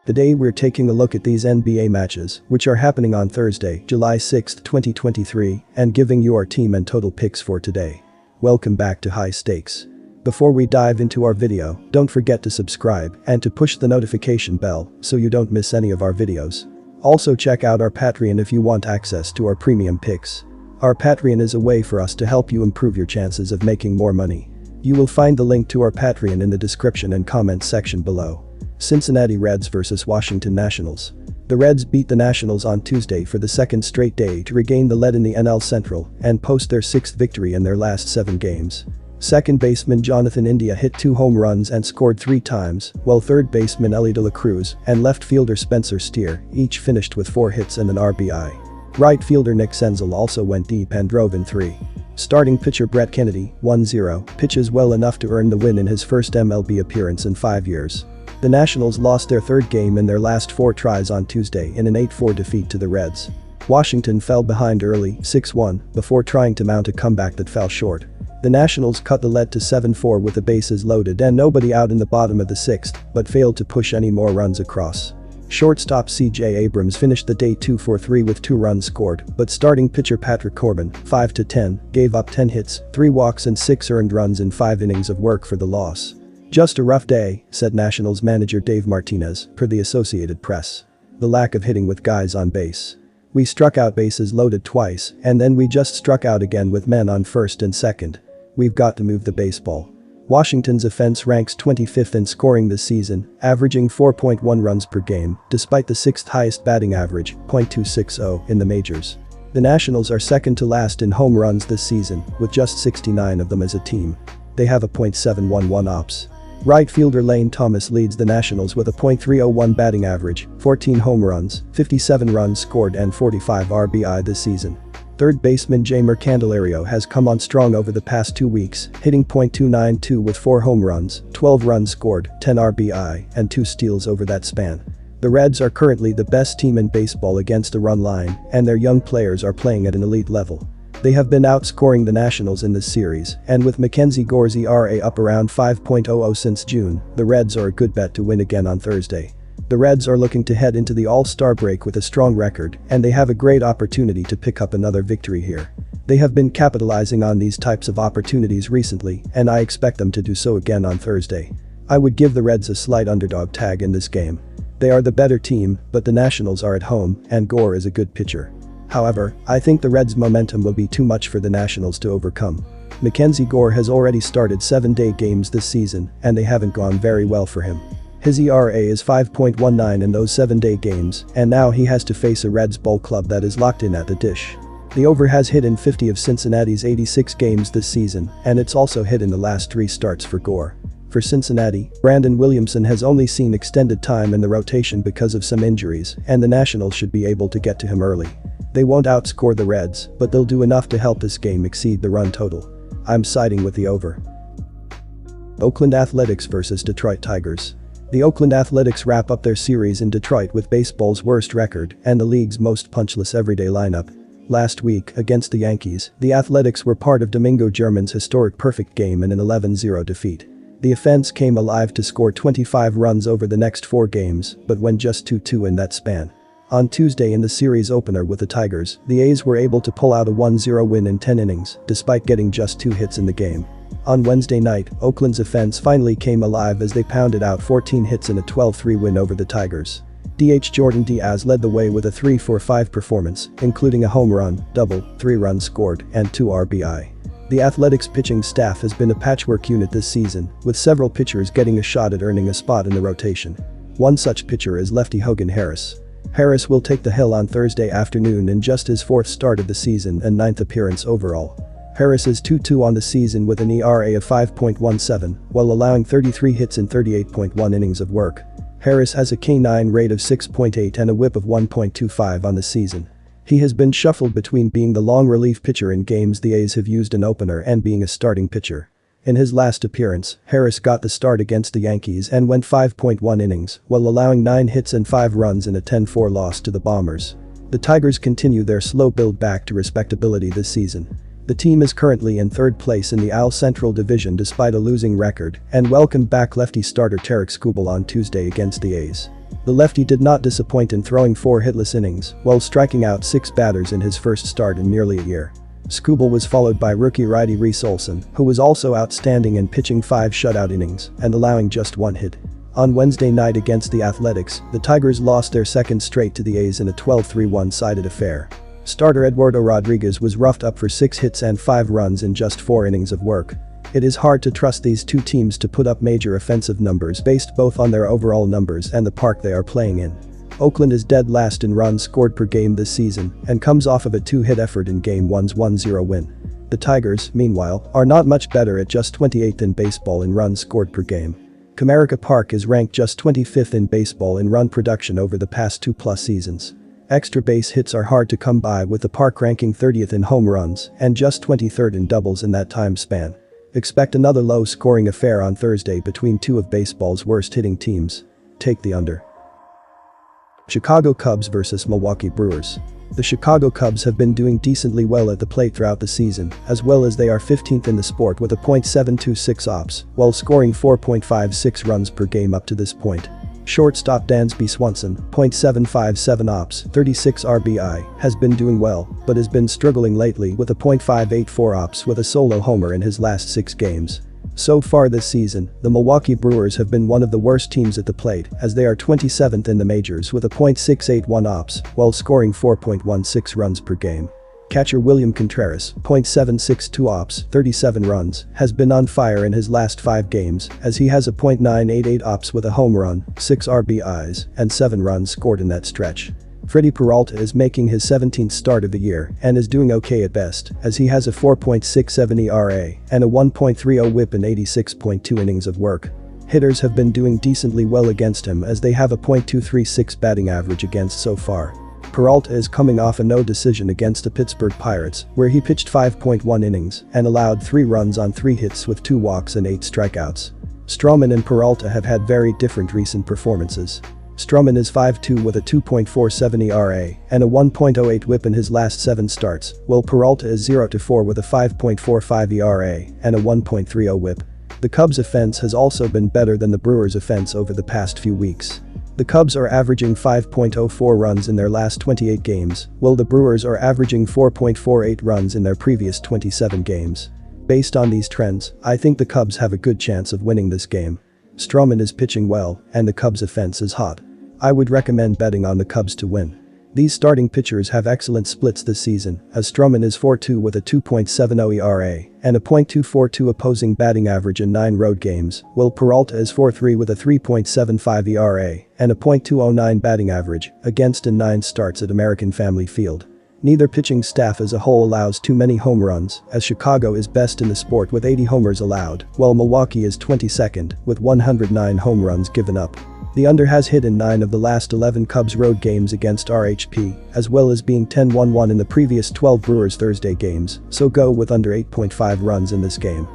Today we're taking a look at these NBA matches, which are happening on Thursday, July 6, 2023, and giving you our team and total picks for today. Welcome back to High Stakes. Before we dive into our video, don't forget to subscribe and to push the notification bell so you don't miss any of our videos. Also check out our Patreon if you want access to our premium picks. Our Patreon is a way for us to help you improve your chances of making more money. You will find the link to our Patreon in the description and comments section below. Cincinnati Reds vs Washington Nationals. The Reds beat the Nationals on Tuesday for the second straight day to regain the lead in the NL Central and post their sixth victory in their last 7 games. Second baseman Jonathan India hit 2 home runs and scored 3 times, while third baseman Elly De La Cruz and left fielder Spencer Steer each finished with 4 hits and an RBI. Right fielder Nick Senzel also went deep and drove in 3. Starting pitcher Brett Kennedy, 1-0, pitches well enough to earn the win in his first MLB appearance in 5 years. The Nationals lost their third game in their last 4 tries on Tuesday in an 8-4 defeat to the Reds. Washington fell behind early, 6-1, before trying to mount a comeback that fell short. The Nationals cut the lead to 7-4 with the bases loaded and nobody out in the bottom of the 6th, but failed to push any more runs across. Shortstop C.J. Abrams finished the day 2 for 3 with 2 runs scored, but starting pitcher Patrick Corbin, 5-10, gave up 10 hits, 3 walks and 6 earned runs in 5 innings of work for the loss. "Just a rough day," said Nationals manager Dave Martinez, per the Associated Press. "The lack of hitting with guys on base. We struck out bases loaded twice, and then we just struck out again with men on first and second. We've got to move the baseball." Washington's offense ranks 25th in scoring this season, averaging 4.1 runs per game, despite the 6th highest batting average, .260, in the majors. The Nationals are second to last in home runs this season, with just 69 of them as a team. They have a .711 ops. Right fielder Lane Thomas leads the Nationals with a .301 batting average, 14 home runs, 57 runs scored and 45 RBI this season. Third baseman Jeimer Candelario has come on strong over the past 2 weeks, hitting .292 with 4 home runs, 12 runs scored, 10 RBI, and 2 steals over that span. The Reds are currently the best team in baseball against the run line, and their young players are playing at an elite level. They have been outscoring the Nationals in this series, and with Mackenzie Gore's ERA up around 5.00 since June, the Reds are a good bet to win again on Thursday. The Reds are looking to head into the All-Star break with a strong record, and they have a great opportunity to pick up another victory here. They have been capitalizing on these types of opportunities recently, and I expect them to do so again on Thursday. I would give the Reds a slight underdog tag in this game. They are the better team, but the Nationals are at home, and Gore is a good pitcher. However, I think the Reds' momentum will be too much for the Nationals to overcome. Mackenzie Gore has already started 7-day games this season, and they haven't gone very well for him. His ERA is 5.19 in those 7-day games, and now he has to face a Reds ball club that is locked in at the dish. The over has hit in 50 of Cincinnati's 86 games this season, and it's also hit in the last 3 starts for Gore. For Cincinnati, Brandon Williamson has only seen extended time in the rotation because of some injuries, and the Nationals should be able to get to him early. They won't outscore the Reds, but they'll do enough to help this game exceed the run total. I'm siding with the over. Oakland Athletics vs Detroit Tigers. The Oakland Athletics wrap up their series in Detroit with baseball's worst record and the league's most punchless everyday lineup. Last week, against the Yankees, the Athletics were part of Domingo German's historic perfect game in an 11-0 defeat. The offense came alive to score 25 runs over the next 4 games, but went just 2-2 in that span. On Tuesday in the series opener with the Tigers, the A's were able to pull out a 1-0 win in 10 innings, despite getting just 2 hits in the game. On Wednesday night, Oakland's offense finally came alive as they pounded out 14 hits in a 12-3 win over the Tigers. DH Jordan Diaz led the way with a 3-for-5 performance, including a home run, double, 3 runs scored, and 2 RBI. The Athletics pitching staff has been a patchwork unit this season, with several pitchers getting a shot at earning a spot in the rotation. One such pitcher is lefty Hogan Harris. Harris will take the hill on Thursday afternoon in just his 4th start of the season and 9th appearance overall. Harris is 2-2 on the season with an ERA of 5.17, while allowing 33 hits in 38.1 innings of work. Harris has a K9 rate of 6.8 and a whip of 1.25 on the season. He has been shuffled between being the long relief pitcher in games the A's have used an opener and being a starting pitcher. In his last appearance, Harris got the start against the Yankees and went 5.1 innings, while allowing 9 hits and 5 runs in a 10-4 loss to the Bombers. The Tigers continue their slow build back to respectability this season. The team is currently in third place in the AL Central Division despite a losing record and welcomed back lefty starter Tarik Skubal on Tuesday against the A's. The lefty did not disappoint in throwing 4 hitless innings while striking out 6 batters in his first start in nearly a year. Skubal was followed by rookie righty Reese Olson, who was also outstanding in pitching 5 shutout innings and allowing just 1 hit. On Wednesday night against the Athletics, the Tigers lost their second straight to the A's in a 12-3 one-sided affair. Starter Eduardo Rodriguez was roughed up for 6 hits and 5 runs in just 4 innings of work. It is hard to trust these two teams to put up major offensive numbers based both on their overall numbers and the park they are playing in. Oakland is dead last in runs scored per game this season and comes off of a 2-hit effort in Game 1's 1-0 win. The Tigers, meanwhile, are not much better at just 28th in baseball in runs scored per game. Comerica Park is ranked just 25th in baseball in run production over the past 2+ seasons. Extra base hits are hard to come by, with the park ranking 30th in home runs and just 23rd in doubles in that time span. Expect another low-scoring affair on Thursday between two of baseball's worst-hitting teams. Take the under. Chicago Cubs vs Milwaukee Brewers. The Chicago Cubs have been doing decently well at the plate throughout the season, as well as they are 15th in the sport with a .726 ops, while scoring 4.56 runs per game up to this point. Shortstop Dansby Swanson, .757 ops, 36 RBI, has been doing well, but has been struggling lately with a .584 ops with a solo homer in his last 6 games. So far this season, the Milwaukee Brewers have been one of the worst teams at the plate, as they are 27th in the majors with a .681 ops, while scoring 4.16 runs per game. Catcher William Contreras, .762 ops, 37 runs, has been on fire in his last 5 games, as he has a .988 ops with a home run, 6 RBIs, and 7 runs scored in that stretch. Freddie Peralta is making his 17th start of the year and is doing okay at best, as he has a 4.67 ERA and a 1.30 whip in 86.2 innings of work. Hitters have been doing decently well against him, as they have a .236 batting average against so far. Peralta is coming off a no decision against the Pittsburgh Pirates, where he pitched 5.1 innings and allowed 3 runs on 3 hits with 2 walks and 8 strikeouts. Stroman and Peralta have had very different recent performances. Stroman is 5-2 with a 2.47 ERA and a 1.08 whip in his last 7 starts, while Peralta is 0-4 with a 5.45 ERA and a 1.30 whip. The Cubs' offense has also been better than the Brewers' offense over the past few weeks. The Cubs are averaging 5.04 runs in their last 28 games, while the Brewers are averaging 4.48 runs in their previous 27 games. Based on these trends, I think the Cubs have a good chance of winning this game. Stroman is pitching well, and the Cubs' offense is hot. I would recommend betting on the Cubs to win. These starting pitchers have excellent splits this season, as Stroman is 4-2 with a 2.70 ERA and a .242 opposing batting average in 9 road games, while Peralta is 4-3 with a 3.75 ERA and a .209 batting average against in 9 starts at American Family Field. Neither pitching staff as a whole allows too many home runs, as Chicago is best in the sport with 80 homers allowed, while Milwaukee is 22nd with 109 home runs given up. The under has hit in 9 of the last 11 Cubs road games against RHP, as well as being 10-1-1 in the previous 12 Brewers Thursday games, so go with under 8.5 runs in this game.